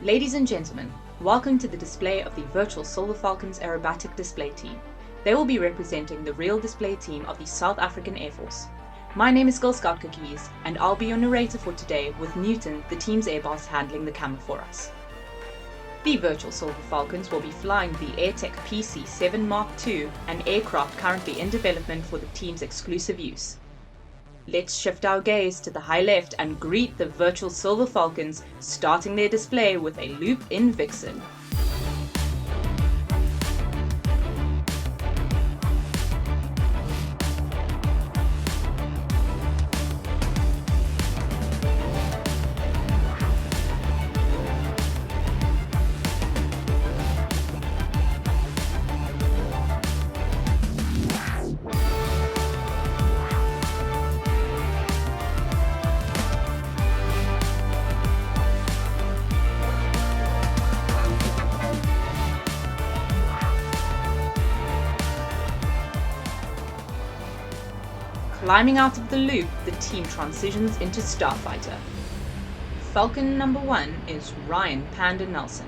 Ladies and gentlemen, welcome to the display of the virtual Silver Falcons aerobatic display team. They will be representing the real display team of the South African Air Force. My name is GirlScoutCookies, and I'll be your narrator for today with Newton, the team's air boss, handling the camera for us. The virtual Silver Falcons will be flying the AirTech PC-7 Mark II, an aircraft currently in development for the team's exclusive use. Let's shift our gaze to the high left and greet the virtual Silver Falcons, starting their display with a loop in Vixen. Climbing out of the loop, the team transitions into Starfighter. Falcon number 1 is Ryan Panda Nelson.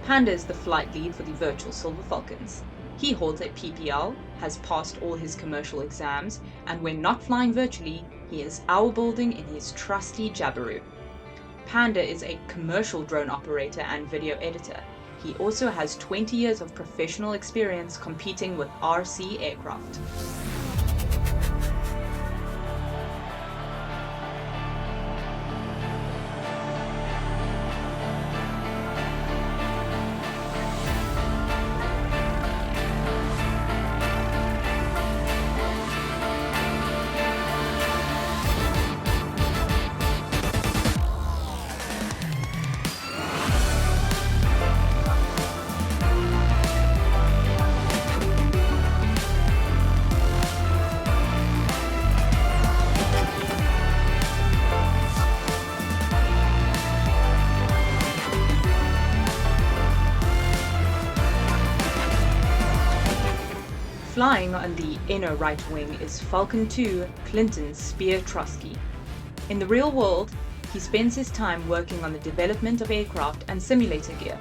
Panda is the flight lead for the virtual Silver Falcons. He holds a PPL, has passed all his commercial exams, and when not flying virtually, he is owl building in his trusty Joubert. Panda is a commercial drone operator and video editor. He also has 20 years of professional experience competing with RC aircraft. Flying on the inner right wing is Falcon 2 Clinton Spear Troskie. In the real world, he spends his time working on the development of aircraft and simulator gear.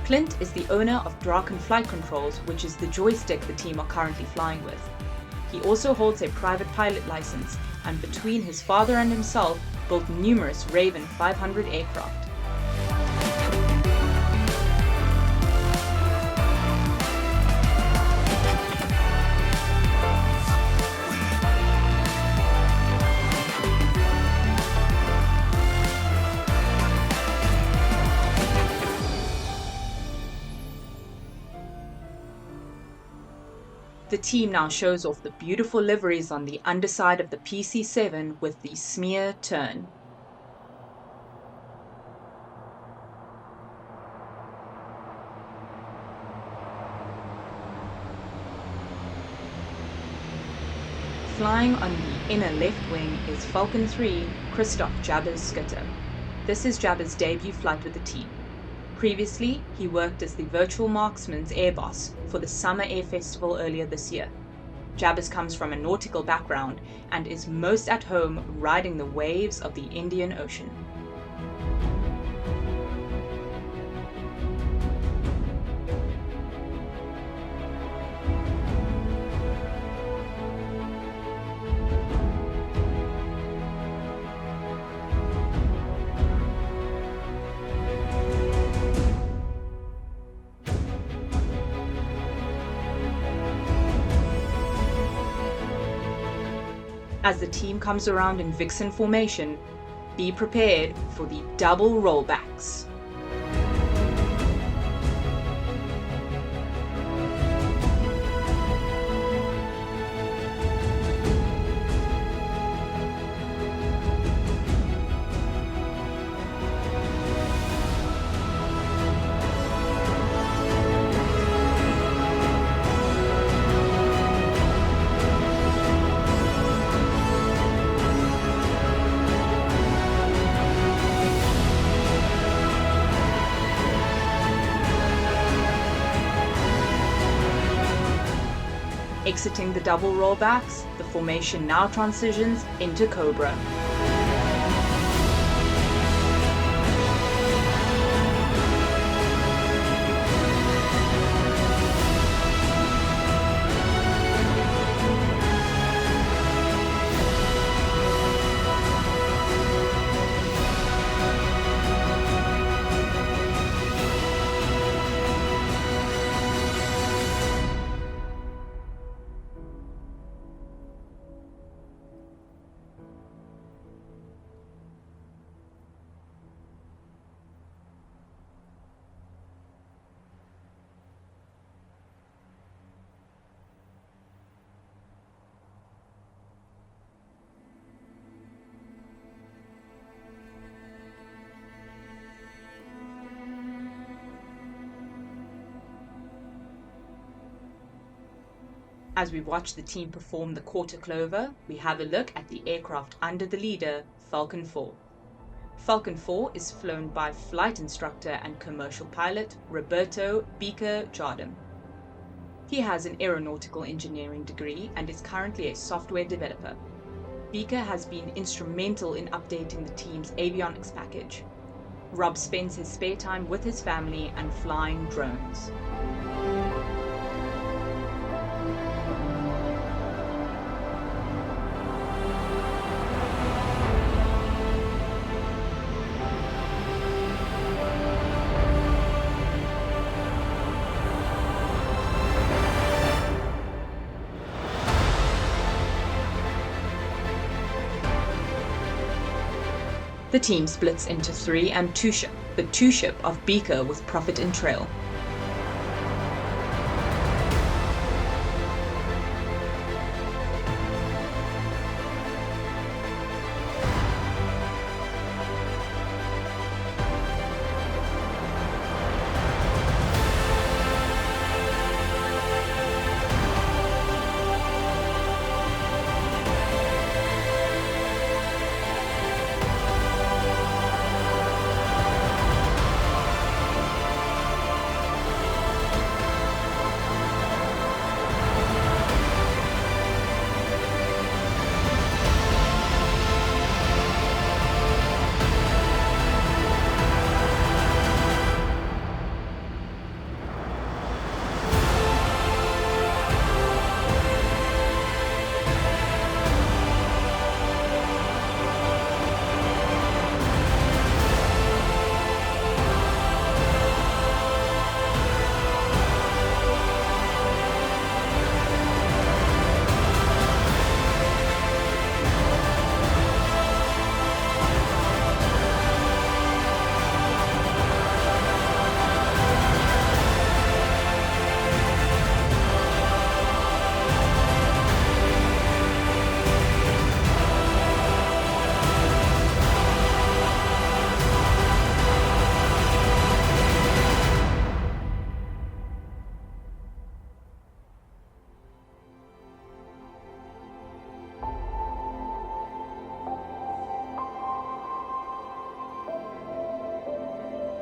Clint is the owner of Draken Flight Controls, which is the joystick the team are currently flying with. He also holds a private pilot license, and between his father and himself, built numerous Raven 500 aircraft. The team now shows off the beautiful liveries on the underside of the PC-7 with the smear turn. Flying on the inner left wing is Falcon 3 Joubert Schutte. This is Joubert's debut flight with the team. Previously, he worked as the Virtual Marksman's air boss for the Summer Air Festival earlier this year. Joubert comes from a nautical background and is most at home riding the waves of the Indian Ocean. As the team comes around in Vixen formation, be prepared for the double rollbacks. Exiting the double rollbacks, the formation now transitions into Cobra. As we watch the team perform the quarter clover, we have a look at the aircraft under the leader, Falcon 4. Falcon 4 is flown by flight instructor and commercial pilot Roberto Jardim. He has an aeronautical engineering degree and is currently a software developer. Beaker has been instrumental in updating the team's avionics package. Rob spends his spare time with his family and flying drones. The team splits into 3 and 2 ship, the 2 ship of Beaker with Prophet and Trail.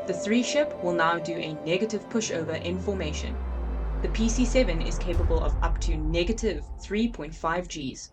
The 3 ship will now do a negative pushover in formation. The PC-7 is capable of up to negative 3.5 Gs.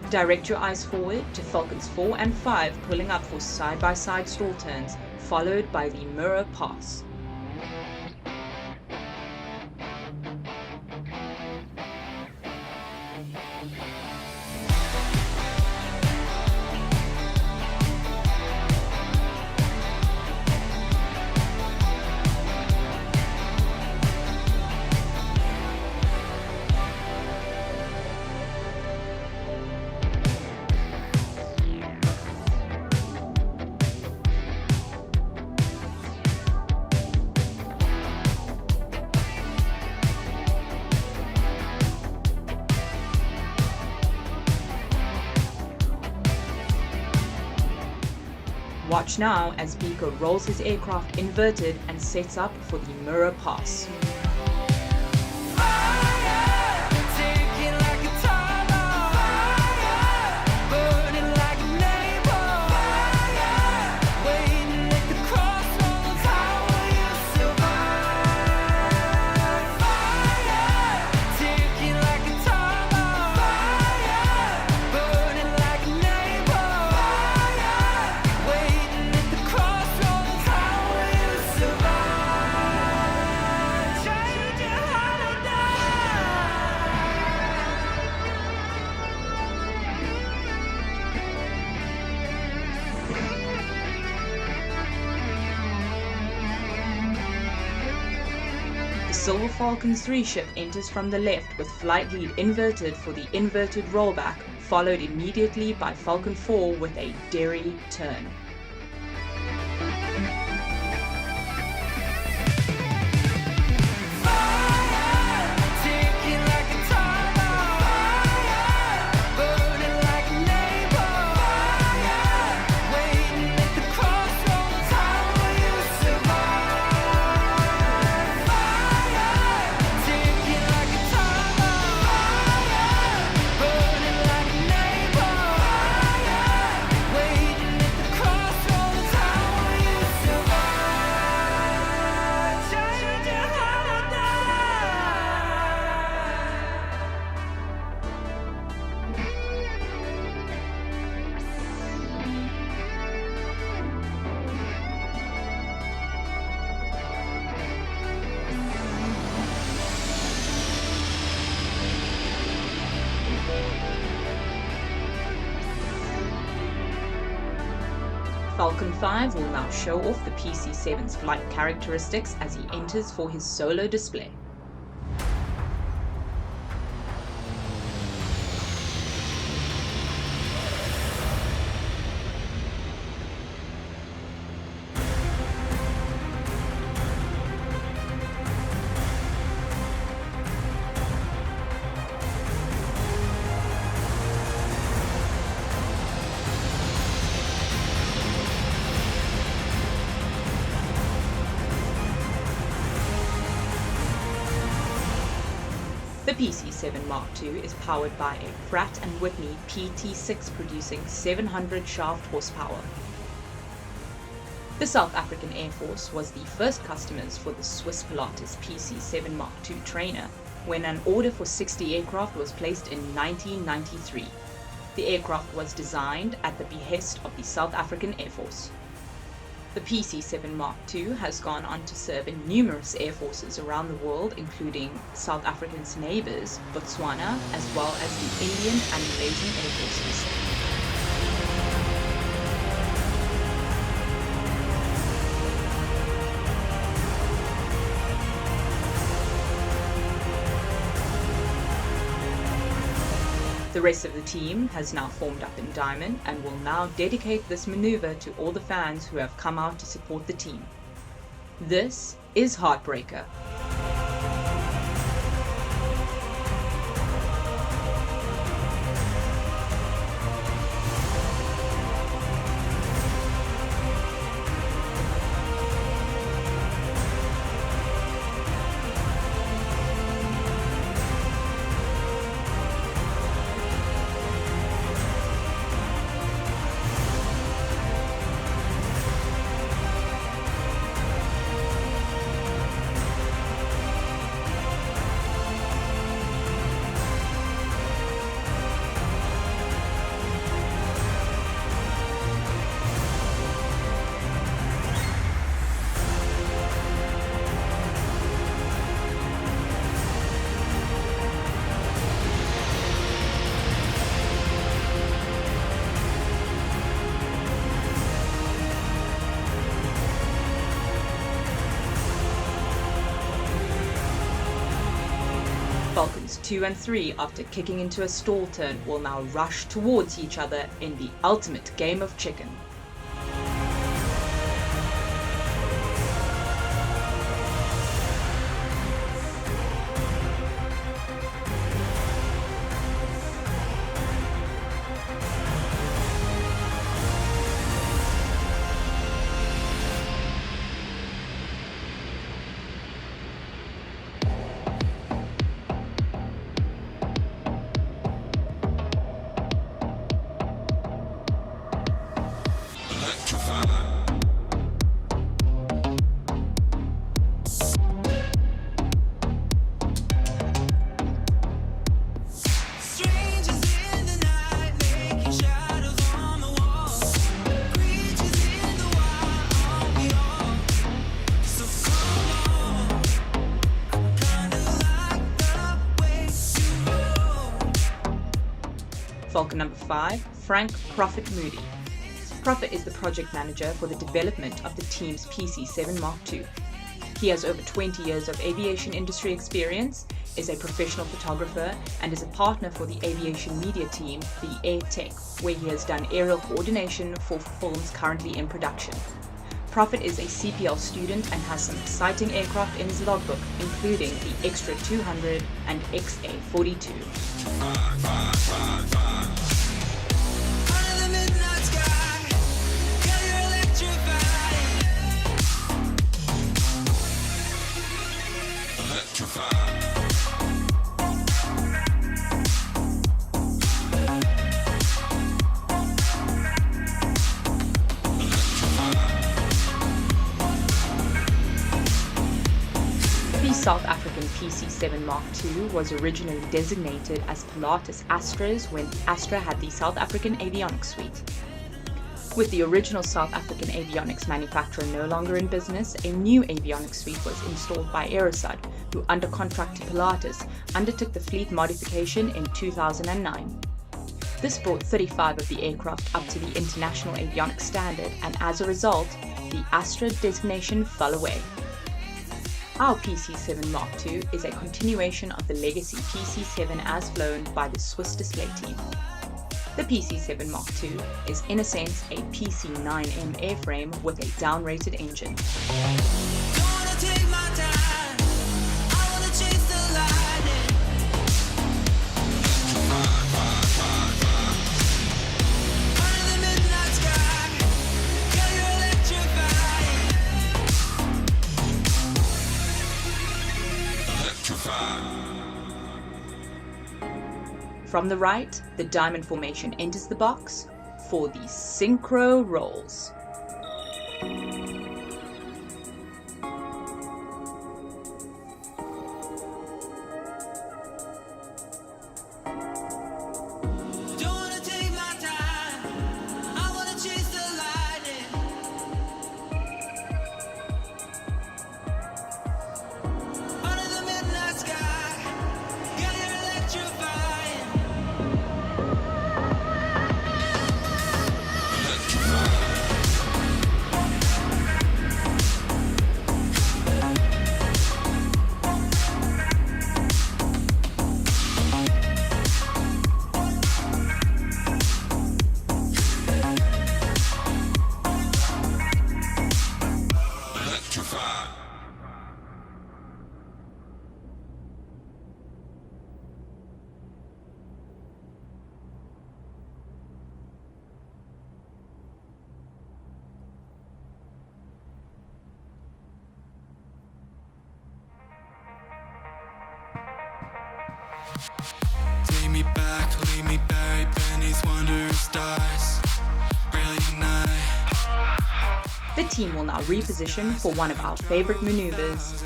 Direct your eyes forward to Falcons 4 and 5 pulling up for side-by-side stall turns, followed by the mirror pass. Watch now as Beaker rolls his aircraft inverted and sets up for the mirror pass. Silver Falcon's 3 ship enters from the left with flight lead inverted for the inverted rollback, followed immediately by Falcon 4 with a Derry turn. Falcon 5 will now show off the PC-7's flight characteristics as he enters for his solo display. The PC-7 Mark II is powered by a Pratt & Whitney PT6 producing 700 shaft horsepower. The South African Air Force was the first customers for the Swiss Pilatus PC-7 Mark II trainer when an order for 60 aircraft was placed in 1993. The aircraft was designed at the behest of the South African Air Force. The PC-7 Mark II has gone on to serve in numerous air forces around the world, including South Africa's neighbours, Botswana, as well as the Indian and Malaysian air forces. The rest of the team has now formed up in Diamond and will now dedicate this maneuver to all the fans who have come out to support the team. This is Heartbreaker. Falcons 2 and 3, after kicking into a stall turn, will now rush towards each other in the ultimate game of chicken. Falcon number 5, Frank Prophet Moody. Prophet is the project manager for the development of the team's PC-7 Mark II. He has over 20 years of aviation industry experience, is a professional photographer, and is a partner for the aviation media team, the Air Tech, where he has done aerial coordination for films currently in production. Prophet is a CPL student and has some exciting aircraft in his logbook, including the Extra 200 and XA-42. South African PC-7 Mark II was originally designated as Pilatus Astra's when Astra had the South African avionics suite. With the original South African avionics manufacturer no longer in business, a new avionics suite was installed by Aerosud, who under contract to Pilatus undertook the fleet modification in 2009. This brought 35 of the aircraft up to the international avionics standard, and as a result, the Astra designation fell away. Our PC-7 Mark II is a continuation of the legacy PC-7 as flown by the Swiss display team. The PC-7 Mark II is in a sense a PC-9M airframe with a down-rated engine. From the right, the diamond formation enters the box for the synchro rolls. Take me back, leave me buried beneath wandering stars. Brilliant night. The team will now reposition for one of our favorite maneuvers.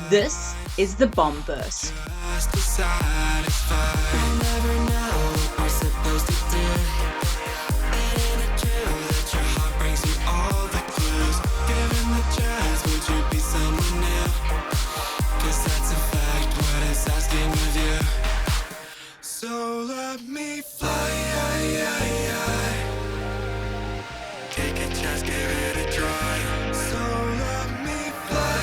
This is the bomb burst. Just to satisfy. We'll never know what we're supposed to do. And ain't it true that your heart brings you all the clues? Given the chance, would you be someone new? 'Cause that's in fact what it's asking of you. So let me fly. Take a chance, give it a try. So let me fly.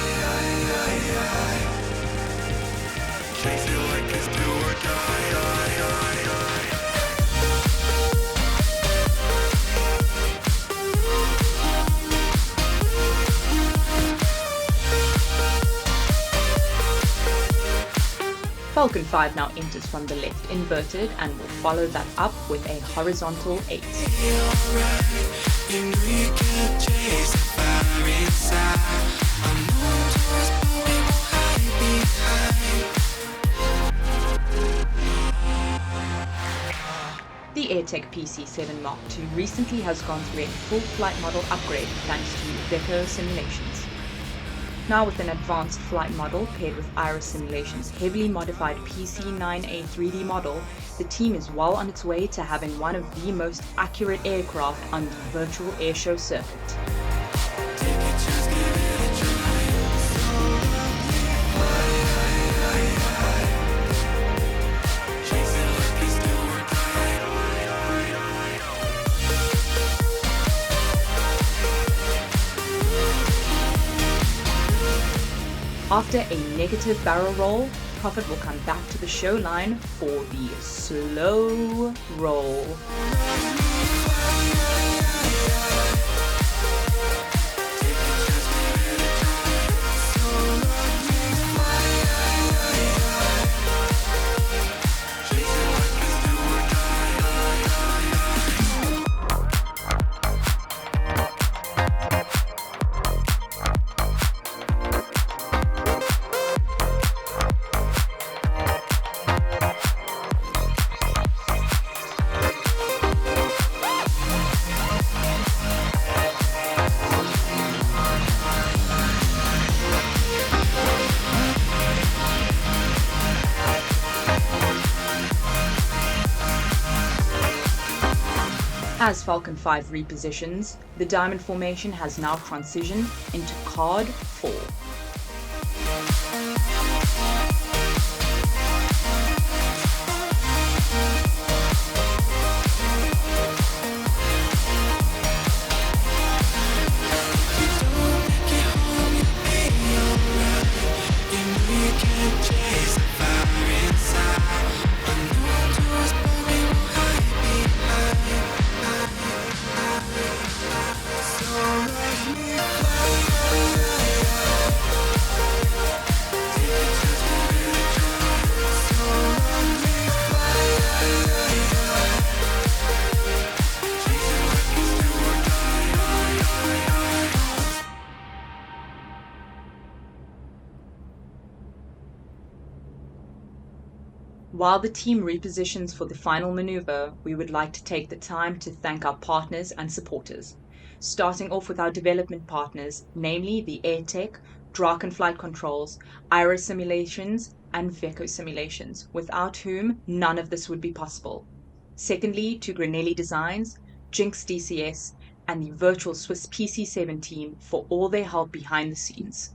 Chase it like it's do or die. Falcon 5 now enters from the left inverted and will follow that up with a horizontal 8. You know you can't chase the fire inside. I'm moving towards, but we won't hide behind. The AirTech PC-7 Mark II recently has gone through a full flight model upgrade thanks to VIAF simulations. Now with an advanced flight model paired with Iris Simulations' heavily modified PC-9A 3D model, the team is well on its way to having one of the most accurate aircraft on the virtual airshow circuit. After a negative barrel roll, Prophet will come back to the show line for the slow roll. As Falcon 5 repositions, the diamond formation has now transitioned into card 4. While the team repositions for the final maneuver, we would like to take the time to thank our partners and supporters. Starting off with our development partners, namely the AirTech, Draken Flight Controls, Iris Simulations, and Veco Simulations, without whom none of this would be possible. Secondly, to Granelli Designs, Jinx DCS, and the virtual Swiss PC7 team for all their help behind the scenes.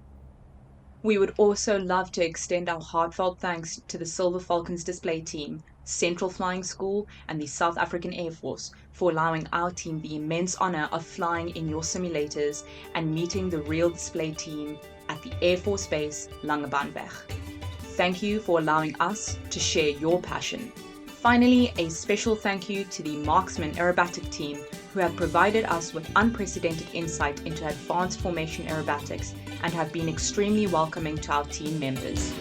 We would also love to extend our heartfelt thanks to the Silver Falcons display team, Central Flying School, and the South African Air Force for allowing our team the immense honor of flying in your simulators and meeting the real display team at the Air Force Base Langebaanweg. Thank you for allowing us to share your passion. Finally, a special thank you to the Marksman Aerobatic team who have provided us with unprecedented insight into advanced formation aerobatics and have been extremely welcoming to our team members.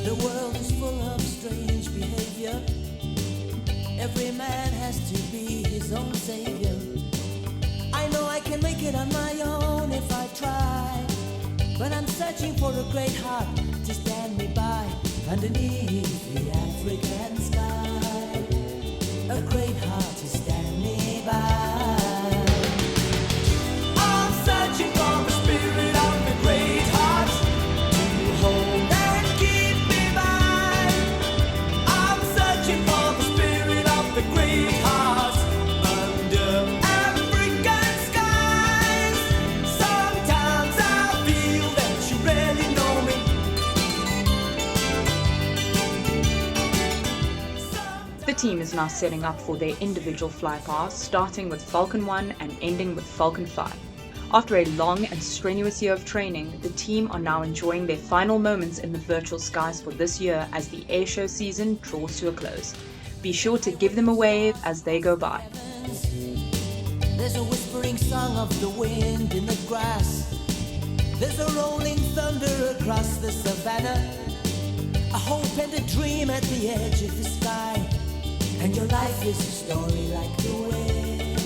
The world is full of strange behavior. Every man has to be his own savior. I know I can make it on my own if I try, but I'm searching for a great heart to stand me by underneath the African sky. A great heart to stand me by. I'm searching for the spirit of the great heart to hold and keep me by. I'm searching for the spirit of the great heart under African skies. Sometimes I feel that you really know me. The team is now setting up for their individual flypaths, starting with Falcon 1 and ending with Falcon 5. After a long and strenuous year of training, the team are now enjoying their final moments in the virtual skies for this year as the airshow season draws to a close. Be sure to give them a wave as they go by. There's a whispering song of the wind in the grass. There's a rolling thunder across the savannah. A hope and a dream at the edge of the sky. And your life is a story like the wind.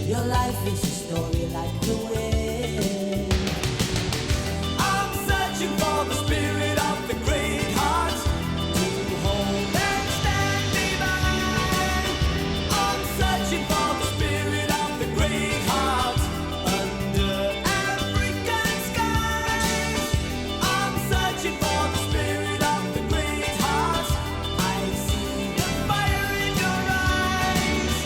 Your life is a story like the wind. I'm searching for the spirit of the great heart to hold and stand me by. I'm searching for the spirit of the great heart under African skies. I'm searching for the spirit of the great heart. I see the fire in your eyes.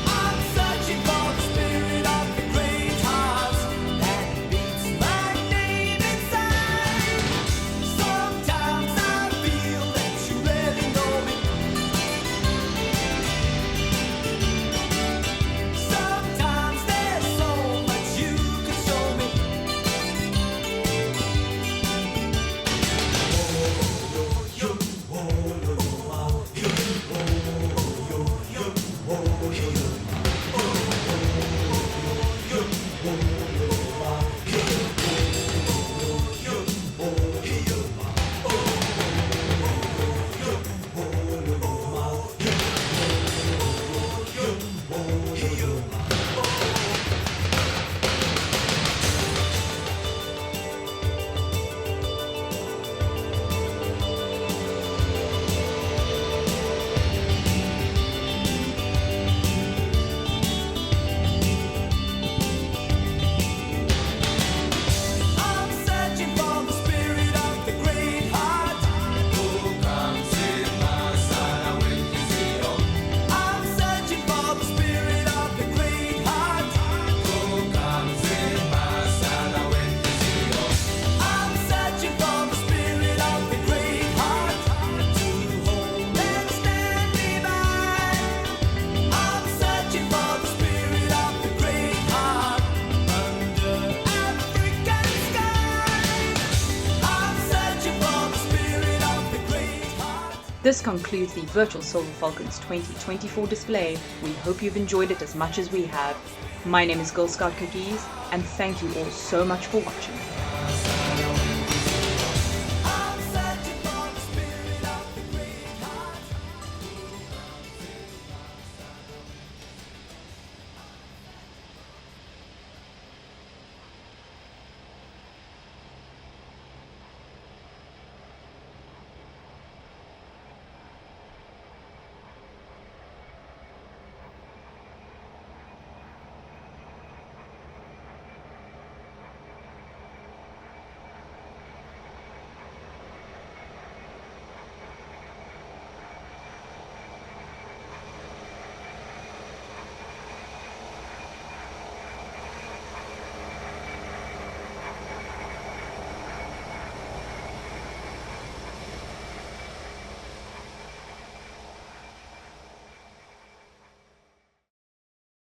I'm searching for the spirit of the great heart that This concludes the Virtual Silver Falcons 2024 display. We hope you've enjoyed it as much as we have. My name is GirlScoutCookies, and thank you all so much for watching.